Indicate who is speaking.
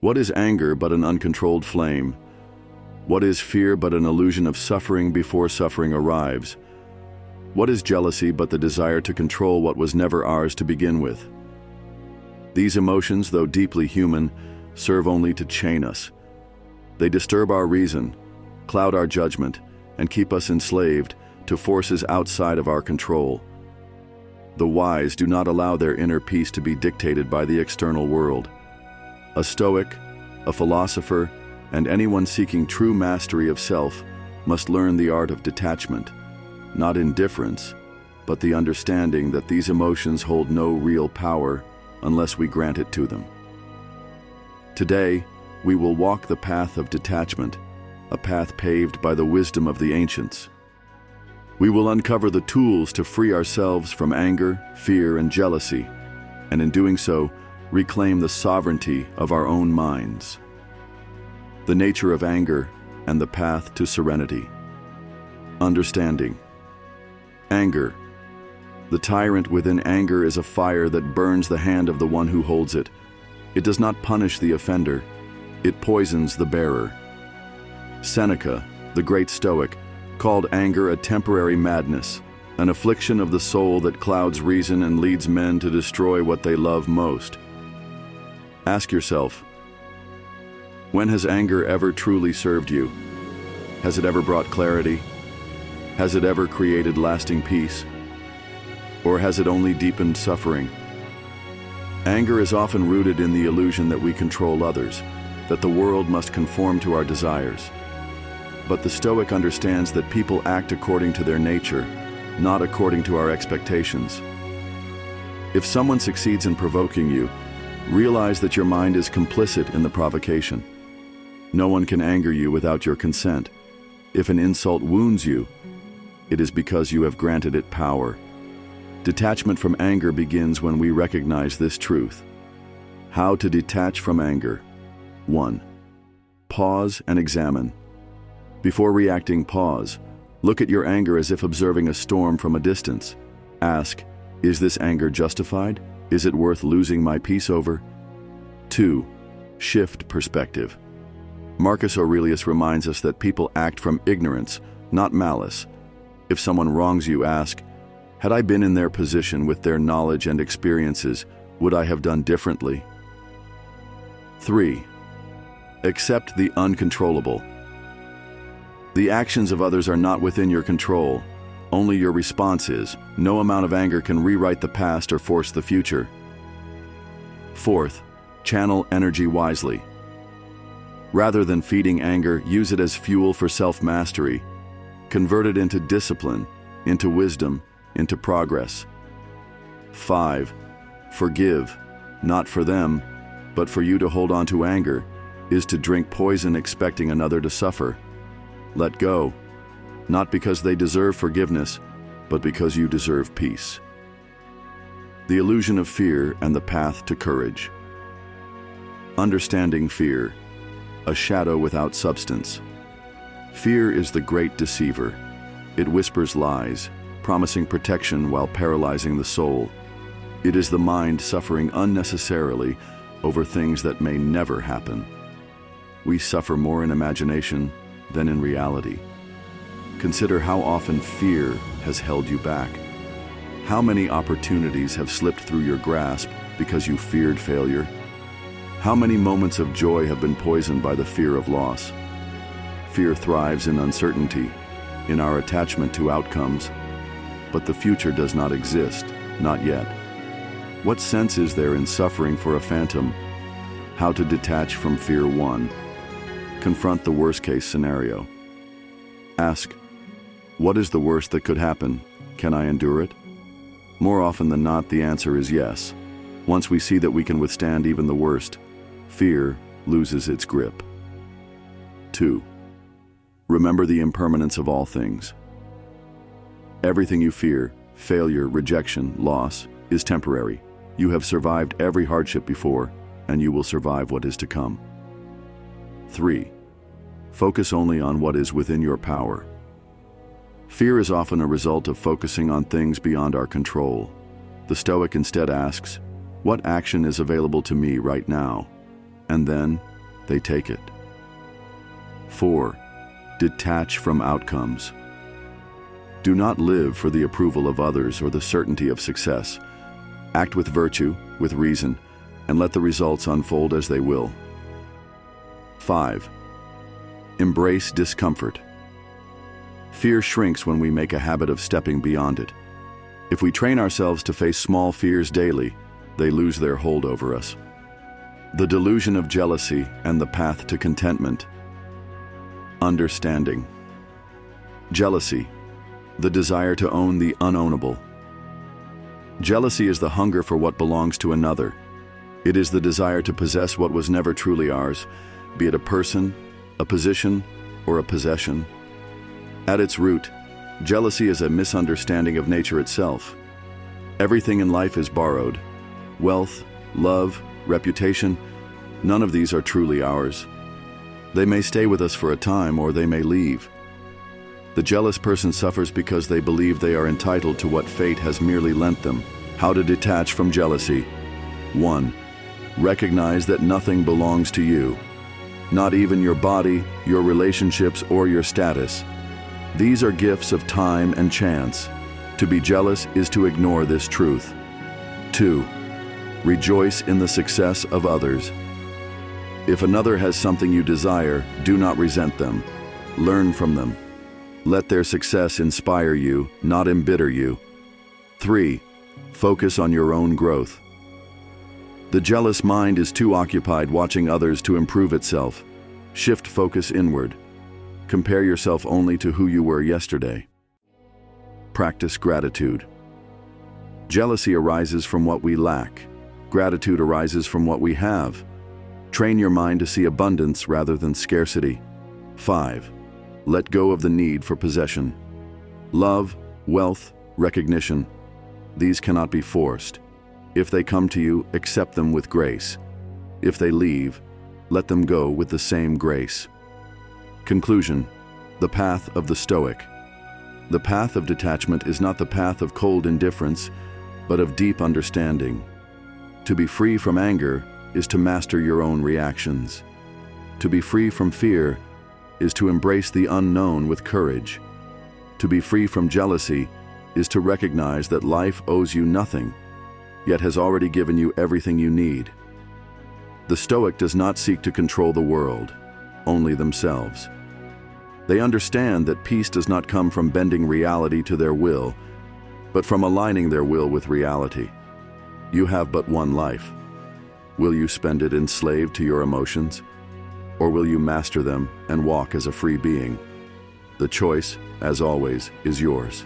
Speaker 1: What is anger but an uncontrolled flame? What is fear but an illusion of suffering before suffering arrives? What is jealousy but the desire to control what was never ours to begin with? These emotions, though deeply human, serve only to chain us. They disturb our reason, cloud our judgment, and keep us enslaved to forces outside of our control. The wise do not allow their inner peace to be dictated by the external world. A Stoic, a philosopher, and anyone seeking true mastery of self must learn the art of detachment, not indifference, but the understanding that these emotions hold no real power unless we grant it to them. Today, we will walk the path of detachment, a path paved by the wisdom of the ancients. We will uncover the tools to free ourselves from anger, fear, and jealousy, and in doing so, reclaim the sovereignty of our own minds. The nature of anger and the path to serenity. Understanding. Anger. The tyrant within anger is a fire that burns the hand of the one who holds it. It does not punish the offender, it poisons the bearer. Seneca, the great Stoic, called anger a temporary madness, an affliction of the soul that clouds reason and leads men to destroy what they love most. Ask yourself, when has anger ever truly served you? Has it ever brought clarity? Has it ever created lasting peace? Or has it only deepened suffering? Anger is often rooted in the illusion that we control others, that the world must conform to our desires. But the Stoic understands that people act according to their nature, not according to our expectations. If someone succeeds in provoking you, realize that your mind is complicit in the provocation. No one can anger you without your consent. If an insult wounds you, it is because you have granted it power. Detachment from anger begins when we recognize this truth. How to detach from anger. 1. Pause and examine. Before reacting, pause. Look at your anger as if observing a storm from a distance. Ask, is this anger justified? Is it worth losing my peace over? 2. Shift perspective. Marcus Aurelius reminds us that people act from ignorance, not malice. If someone wrongs you, ask, had I been in their position with their knowledge and experiences, would I have done differently? 3. Accept the uncontrollable. The actions of others are not within your control. Only your response is. No amount of anger can rewrite the past or force the future. 4th, channel energy wisely. Rather than feeding anger, use it as fuel for self-mastery. Convert it into discipline, into wisdom, into progress. 5. Forgive, not for them, but for you to hold on to anger, is to drink poison expecting another to suffer. Let go, not because they deserve forgiveness, but because you deserve peace. The illusion of fear and the path to courage. Understanding fear, a shadow without substance. Fear is the great deceiver. It whispers lies, promising protection while paralyzing the soul. It is the mind suffering unnecessarily over things that may never happen. We suffer more in imagination than in reality. Consider how often fear has held you back. How many opportunities have slipped through your grasp because you feared failure? How many moments of joy have been poisoned by the fear of loss? Fear thrives in uncertainty, in our attachment to outcomes, but the future does not exist, not yet. What sense is there in suffering for a phantom? How to detach from fear. 1. Confront the worst-case scenario. Ask, what is the worst that could happen? Can I endure it? More often than not, the answer is yes. Once we see that we can withstand even the worst, fear loses its grip. 2. Remember the impermanence of all things. Everything you fear, failure, rejection, loss, is temporary. You have survived every hardship before, and you will survive what is to come. 3. Focus only on what is within your power. Fear is often a result of focusing on things beyond our control. The Stoic instead asks, what action is available to me right now? and then they take it. 4. Detach from outcomes. Do not live for the approval of others or the certainty of success. Act with virtue, with reason, and let the results unfold as they will. 5. Embrace discomfort. Fear shrinks when we make a habit of stepping beyond it. If we train ourselves to face small fears daily, they lose their hold over us. The delusion of jealousy and the path to contentment. Understanding. Jealousy, the desire to own the unownable. Jealousy is the hunger for what belongs to another. It is the desire to possess what was never truly ours, be it a person, a position, or a possession. At its root, jealousy is a misunderstanding of nature itself. Everything in life is borrowed. Wealth, love, reputation, none of these are truly ours. They may stay with us for a time or they may leave. The jealous person suffers because they believe they are entitled to what fate has merely lent them. How to detach from jealousy. 1. Recognize that nothing belongs to you. Not even your body, your relationships, or your status. These are gifts of time and chance. To be jealous is to ignore this truth. 2. Rejoice in the success of others. If another has something you desire, do not resent them. Learn from them. Let their success inspire you, not embitter you. 3. Focus on your own growth. The jealous mind is too occupied watching others to improve itself. Shift focus inward. Compare yourself only to who you were yesterday. Practice gratitude. Jealousy arises from what we lack. Gratitude arises from what we have. Train your mind to see abundance rather than scarcity. 5. Let go of the need for possession. Love, wealth, recognition. These cannot be forced. If they come to you, accept them with grace. If they leave, let them go with the same grace. Conclusion. The path of the Stoic. The path of detachment is not the path of cold indifference, but of deep understanding. To be free from anger is to master your own reactions. To be free from fear is to embrace the unknown with courage. To be free from jealousy is to recognize that life owes you nothing, yet has already given you everything you need. The Stoic does not seek to control the world, only themselves. They understand that peace does not come from bending reality to their will, but from aligning their will with reality. You have but one life. Will you spend it enslaved to your emotions, or will you master them and walk as a free being? The choice, as always, is yours.